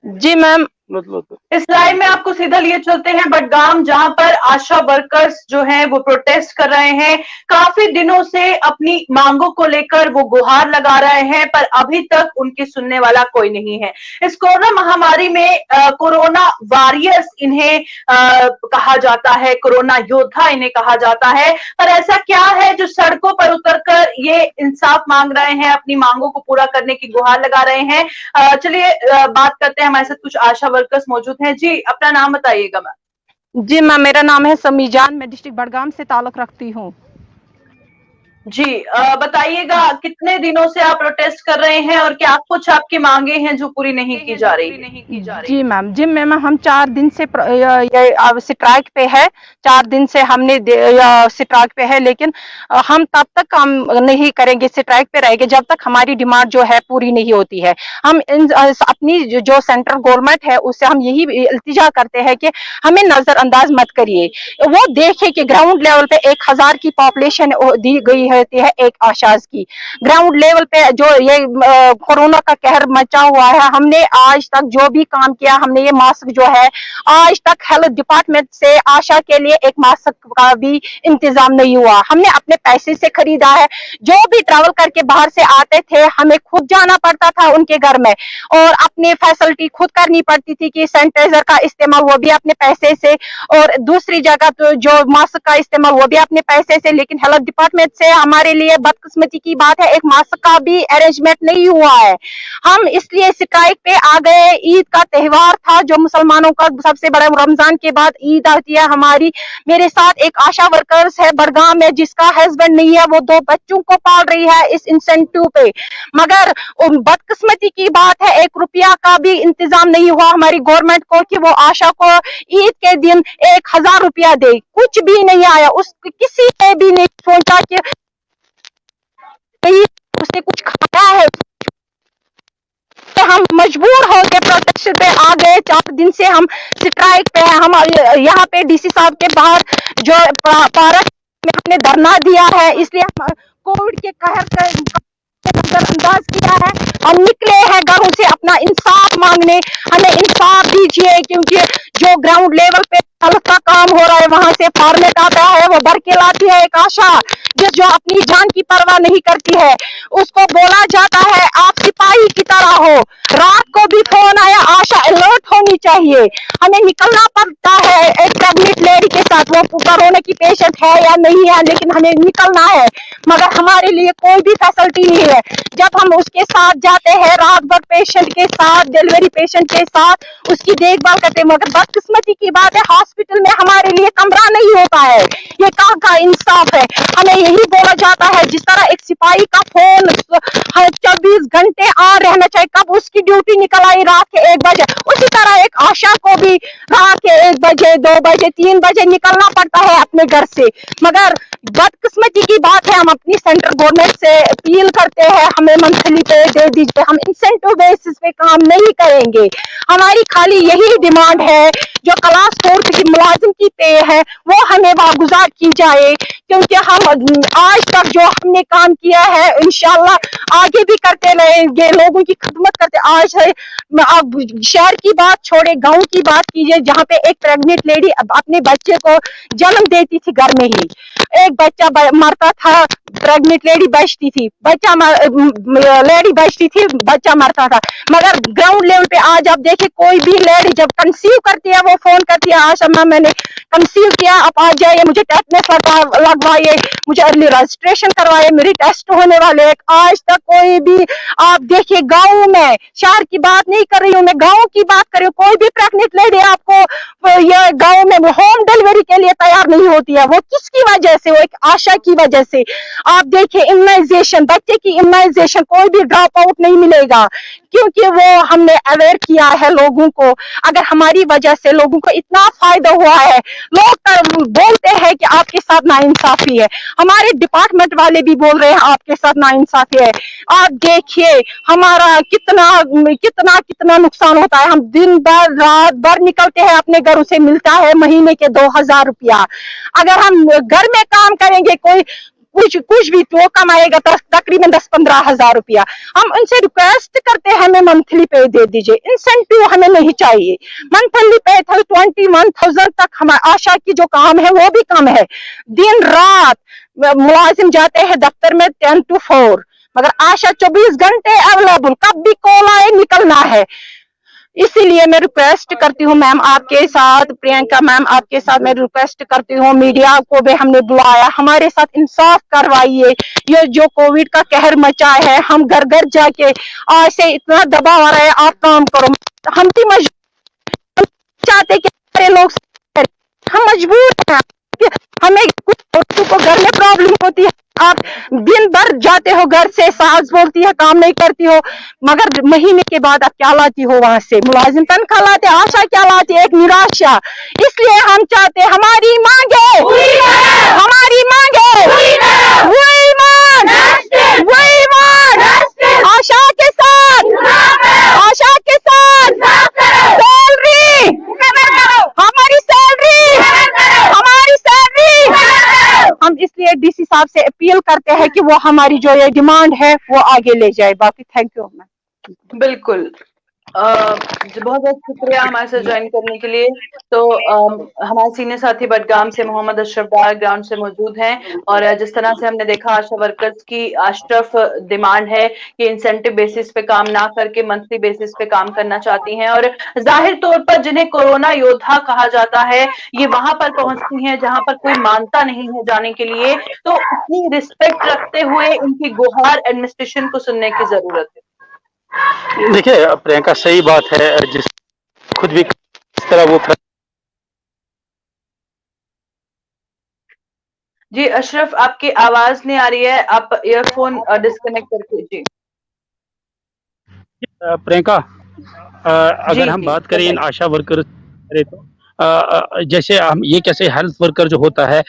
जी ma'am. इस live में आपको सीधा लिए चलते हैं बडगाम, जहां पर आशा वर्कर्स जो हैं वो प्रोटेस्ट कर रहे हैं। काफी दिनों से अपनी मांगों को लेकर वो गुहार लगा रहे हैं, पर अभी तक उनकी सुनने वाला कोई नहीं है। इस कोरोना महामारी में कोरोना वॉरियर्स इन्हें कहा जाता है, कोरोना योद्धा इन्हें कहा जाता है। पर ऐसा क्या है जो सड़कों पर उतरकर ये इंसाफ मांग रहे हैं, अपनी मांगों को पूरा करने की गुहार लगा रहे हैं? चलिए बात करते हैं, हमारे साथ कुछ आशा वर्कर्स मौजूद हैं। जी, अपना नाम बताइएगा मैम। जी मैम, मेरा नाम है समीजान, मैं डिस्ट्रिक्ट बडगाम से ताल्लुक रखती हूँ। जी, बताइएगा कितने दिनों से आप प्रोटेस्ट कर रहे हैं और क्या कुछ आपकी मांगे हैं जो पूरी नहीं की जा रही है? जी मैम, हम 4 दिन से स्ट्राइक पे है। 4 दिन से हमने स्ट्राइक पे है, लेकिन हम तब तक काम नहीं करेंगे, स्ट्राइक पे रहेंगे जब तक हमारी डिमांड जो है पूरी नहीं होती है। हम अपनी जो सेंट्रल गवर्नमेंट है उससे हम यही इल्तिजा करते हैं कि हमें नजरअंदाज मत करिए। वो देखे कि ग्राउंड लेवल पे 1000 की पॉपुलेशन दी गई होती है एक आशाज की। ग्राउंड लेवल पे जो ये कोरोना का कहर मचा हुआ है, हमने आज तक जो भी काम किया, हमने ये मास्क जो है आज तक हेल्थ डिपार्टमेंट से आशा के लिए एक मास्क का भी इंतजाम नहीं हुआ। हमने अपने पैसे से खरीदा है। जो भी ट्रैवल करके बाहर से आते थे हमें खुद जाना पड़ता था उनके घर में, और अपनी फैसिलिटी खुद करनी पड़ती थी कि सैनिटाइजर का इस्तेमाल वो भी अपने पैसे से, और दूसरी जगह तो जो मास्क का इस्तेमाल वो भी अपने पैसे से। लेकिन हेल्थ डिपार्टमेंट से हमारे लिए बदकिस्मती की बात है, एक मास्क का भी अरेंजमेंट नहीं हुआ है। हम इसलिए स्ट्राइक पे आ गए। ईद का त्योहार था जो मुसलमानों का सबसे बड़ा, रमजान के बाद ईद आती है हमारी। मेरे साथ एक आशा वर्कर्स है बडगाम में जिसका हस्बैंड नहीं है, वो 2 बच्चों को पाल रही है इस इंसेंटिव पे। मगर बदकिस्मती की बात है, 1 रुपया का भी इंतजाम नहीं हुआ हमारी गवर्नमेंट को कि वो आशा को ईद के दिन 1000 रुपया दे। कुछ भी नहीं आया। किसी ने भी नहीं सोचा कि उसने कुछ खाया है। तो हम मजबूर हो के प्रोटेस्ट पे आ गए। 4 दिन से हम स्ट्राइक पे हैं। हम यहाँ पे डीसी साहब के बाहर जो पार्क में हमने धरना दिया है, इसलिए हम कोविड के कहर का नजरअंदाज किया है। हम निकले हैं घरों से अपना इंसाफ मांगने, हमें इंसाफ दीजिए, क्योंकि जो ग्राउंड लेवल पे हेल्थ का काम हो रहा है वहां से फॉर्मेट आता है, वो भर के लाती है एक आशा जो अपनी जान की परवाह नहीं करती है। उसको बोला जाता है आप सिपाही की तरह हो। रात को भी फोन आया, आशा अलर्ट होनी चाहिए। हमें निकलना पड़ता है एक प्रेग्नेंट लेडी के साथ, वो कोरोना की पेशेंट है या नहीं है, लेकिन हमें निकलना है। मगर हमारे लिए कोई भी फैसिलिटी नहीं है। जब हम उसके साथ जाते हैं रात भर पेशेंट के साथ, डिलीवरी पेशेंट के साथ उसकी देखभाल करते हैं, मगर बदकिस्मती की बात है हॉस्पिटल में हमारे लिए कमरा नहीं होता है। ये कहाँ का इंसाफ है? हमें यही बोला जाता है जिस तरह एक सिपाही का फोन 24 घंटे ऑन रहना चाहिए, कब उसकी ड्यूटी निकल आई रात के 1 बजे, उसी तरह एक आशा को भी रात के 1 बजे, 2 बजे, 3 बजे निकलना पड़ता है अपने घर से। मगर बदकिस्मती की बात है, हम अपनी सेंट्रल गवर्नमेंट से अपील करते हैं हमें मंथली पे दे दीजिए, हम इंसेंटिव बेसिस पे काम नहीं करेंगे। हमारी खाली यही डिमांड है, जो क्लास 4 की मुलाजिम की पे है वो हमें वागुजार की जाए, क्योंकि हम आज तक जो हमने काम किया है इंशाल्लाह आगे भी करते रहेंगे, लोगों की खिदमत करते। आज है, आप शहर की बात छोड़े, गांव की बात कीजिए, जहाँ पे एक प्रेग्नेंट लेडी अपने बच्चे को जन्म देती थी घर में ही, एक बच्चा मरता था, प्रेग्नेंट लेडी बचती थी, लेडी बचती थी, बच्चा मरता था। मगर ग्राउंड लेवल पे आज आप देखिए, कोई भी लेडी जब कंसीव करती है वो फोन करती है, आशा मैम मैंने कंसीव किया, आप आ जाइए, मुझे टेटनेस लगवाइए, मुझे अर्ली रजिस्ट्रेशन करवाइए, मेरी टेस्ट होने वाले हैं। आज तक कोई भी, आप देखिए गाँव में, शहर की बात नहीं कर रही हूँ मैं, गाँव की बात कर रही हूँ, कोई भी प्रेग्नेंट लेडी आपको ये गाँव में होम डिलीवरी के लिए तैयार नहीं होती है। वो किसकी वजह से? वो एक आशा की वजह से। आप देखिए इम्यूनाइजेशन, बच्चे की इम्यूनाइजेशन कोई भी ड्रॉप आउट नहीं मिलेगा, क्योंकि वो हमने अवेयर किया है लोगों को। अगर हमारी वजह से लोगों को इतना फायदा हुआ है, लोग बोलते हैं कि आपके साथ नाइंसाफी है, हमारे डिपार्टमेंट वाले भी बोल रहे हैं आपके साथ नाइंसाफी है। आप देखिए हमारा कितना कितना कितना नुकसान होता है। हम दिन भर रात भर निकलते हैं अपने घरों से, मिलता है महीने के 2000 रुपया। अगर हम घर में काम करेंगे, कोई कुछ भी वो कमाएगा तकरीबन 10-15 हज़ार रुपया। हम उनसे रिक्वेस्ट करते हैं हमें मंथली पे दे दीजिए, इंसेंटिव हमें नहीं चाहिए। मंथली पे 21,000 तक हमारे आशा की जो काम है वो भी कम है। दिन रात मुलाजिम जाते हैं दफ्तर में 10 to 4, मगर आशा 24 घंटे अवेलेबल, कब भी कॉल आए निकलना है। इसीलिए मैं रिक्वेस्ट करती हूँ मैम आपके साथ, प्रियंका मैम आपके साथ मैं रिक्वेस्ट करती हूँ, मीडिया को भी हमने बुलाया, हमारे साथ इंसाफ करवाइए। ये जो कोविड का कहर मचा है, हम घर घर जाके आज से इतना दबाव आ रहा है, आप काम करो। हम भी मजबूर चाहते कि हमारे लोग, हम मजबूर हैं, हमें कुछ औरतों को घर में प्रॉब्लम होती है, आप दिन भर जाते हो घर से, सास बोलती है काम नहीं करती हो, मगर महीने के बाद आप क्या लाती हो वहां से? मुलाजिम तनख्वाह लाते, आशा क्या लाती है? एक निराशा। इसलिए हम चाहते हमारी मांगे, हमारी मांगे वही मांग, वही मांग, आशा के साथ, आशा के साथ सैलरी, हमारी सैलरी, हमारी सैलरी। हम इसलिए डीसी साहब से अपील करते हैं कि वो हमारी जो ये डिमांड है वो आगे ले जाए। बाकी थैंक यू मैम। बिल्कुल। बहुत बहुत शुक्रिया हमारे साथ ज्वाइन करने के लिए। तो हमारे सीनियर साथी बडगाम से मोहम्मद अशरफ डार ग्राउंड से मौजूद हैं, और जिस तरह से हमने देखा आशा वर्कर्स की अशरफ डिमांड है कि इंसेंटिव बेसिस पे काम ना करके मंथली बेसिस पे काम करना चाहती हैं, और जाहिर तौर पर जिन्हें कोरोना योद्धा कहा जाता है ये वहां पर पहुंचती हैं जहां पर कोई मानता नहीं है जाने के लिए। तो इतनी रिस्पेक्ट रखते हुए इनकी गुहार एडमिनिस्ट्रेशन को सुनने की जरूरत है। देखिए प्रियंका, सही बात है, जिस खुद भी इस तरह वो जी अशरफ, आपकी आवाज नहीं आ रही है, आप ईयरफोन डिस्कनेक्ट करके। जी प्रियंका, अगर जी हम जी बात करें इन बताइए। आशा वर्कर करें तो जैसे हम ये कैसे हेल्थ वर्कर जो होता है,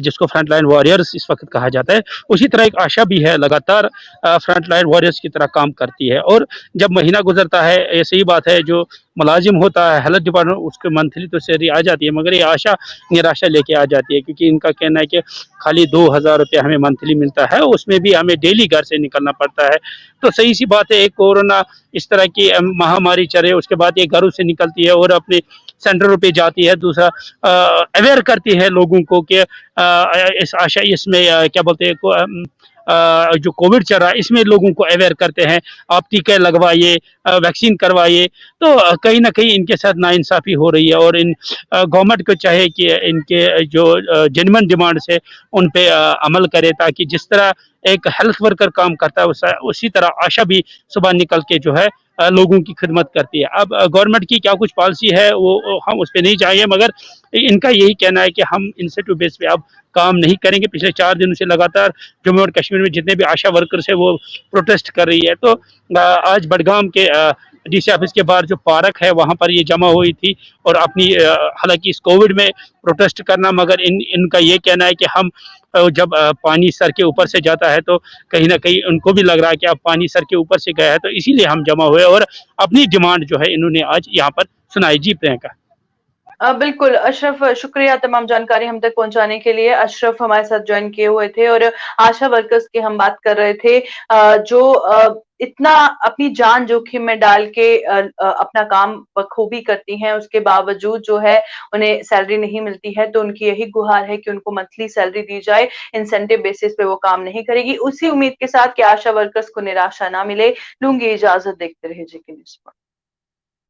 जिसको फ्रंट लाइन वॉरियर्स इस वक्त कहा जाता है, उसी तरह एक आशा भी है, लगातार फ्रंट लाइन वॉरियर्स की तरह काम करती है। और जब महीना गुजरता है, ये सही बात है, जो मुलाजिम होता है हेल्थ डिपार्टमेंट उसके मंथली तो सैलरी आ जाती है, मगर ये आशा निराशा लेके आ जाती है, क्योंकि इनका कहना है कि खाली 2,000 रुपये हमें मंथली मिलता है, उसमें भी हमें डेली घर से निकलना पड़ता है। तो सही सी बात है, एक कोरोना इस तरह की महामारी चल रही है, उसके बाद ये घरों से निकलती है और अपने सेंटरों पे जाती है। दूसरा अवेयर करती है लोगों को कि इस आशा इसमें क्या बोलते हैं जो कोविड चल रहा है इसमें लोगों को अवेयर करते हैं, आप टीके लगवाइए, वैक्सीन करवाइए। तो कहीं ना कहीं इनके साथ नाइंसाफ़ी हो रही है, और इन गवर्नमेंट को चाहे कि इनके जो जेन्युइन डिमांड्स है उन पे अमल करे, ताकि जिस तरह एक हेल्थ वर्कर काम करता है उसी तरह आशा भी सुबह निकल के जो है लोगों की खिदमत करती है। अब गवर्नमेंट की क्या कुछ पॉलिसी है वो हम उस पर नहीं जाएंगे, मगर इनका यही कहना है कि हम इंसेंटिव बेस पे अब काम नहीं करेंगे। पिछले 4 दिनों से लगातार जम्मू और कश्मीर में जितने भी आशा वर्कर्स है वो प्रोटेस्ट कर रही है। तो आज बडगाम के डीसी ऑफिस के बाहर जो पार्क है वहाँ पर ये जमा हुई थी, और अपनी हालांकि इस कोविड में प्रोटेस्ट करना, मगर इनका ये कहना है कि हम जब पानी सर के ऊपर से जाता है तो कहीं ना कहीं उनको भी लग रहा है कि अब पानी सर के ऊपर से गया है, तो इसीलिए हम जमा हुए और अपनी डिमांड जो है इन्होंने आज यहाँ पर सुनाई। जी प्रियंका। बिल्कुल अशरफ, शुक्रिया तमाम जानकारी हम तक पहुंचाने के लिए। अशरफ हमारे साथ ज्वाइन किए हुए थे, और आशा वर्कर्स की हम बात कर रहे थे जो इतना अपनी जान जोखिम में डाल के अपना काम बखूबी करती हैं, उसके बावजूद जो है उन्हें सैलरी नहीं मिलती है। तो उनकी यही गुहार है कि उनको मंथली सैलरी दी जाए, इंसेंटिव बेसिस पे वो काम नहीं करेगी। उसी उम्मीद के साथ कि आशा वर्कर्स को निराशा ना मिले, लूंगी इजाजत। देखते रहे जी के न्यूज़।